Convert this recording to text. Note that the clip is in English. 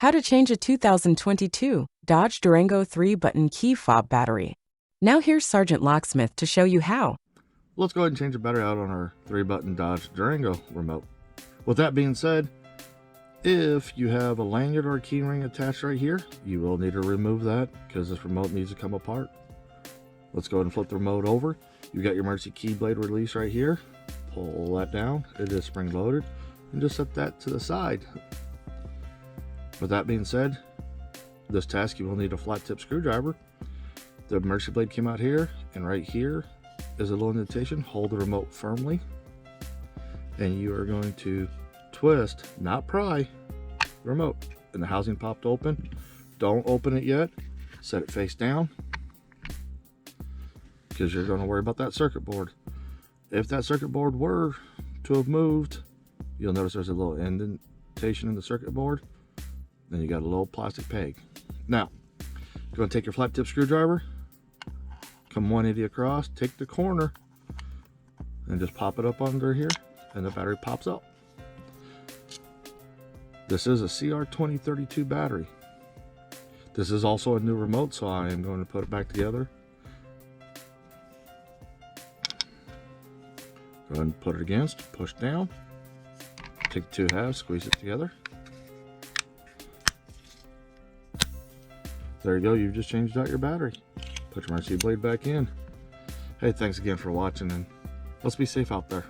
How to change a 2022 Dodge Durango 3-button key fob battery. Now here's Sergeant Locksmith to show you how. Let's go ahead and change the battery out on our 3-button Dodge Durango remote. With that being said, if you have a lanyard or a key ring attached right here, you will need to remove that because this remote needs to come apart. Let's go ahead and flip the remote over. You got your emergency key blade release right here. Pull that down. It is spring loaded, and just set that to the side. With that being said, this task you will need a flat tip screwdriver. The emergency blade came out here, and right here is a little indentation. Hold the remote firmly, and you are going to twist, not pry, the remote. And the housing popped open. Don't open it yet. Set it face down, because you're going to worry about that circuit board. If that circuit board were to have moved, you'll notice there's a little indentation in the circuit board. Then you got a little plastic peg. Now, you're going to take your flat tip screwdriver, come 180 across, take the corner, and just pop it up under here, and the battery pops up. This is a CR2032 battery. This is also a new remote, so I am going to put it back together. Go ahead and put it against, push down, take the 2 halves, squeeze it together. There you go, you've just changed out your battery. Put your emergency blade back in. Hey, thanks again for watching, and let's be safe out there.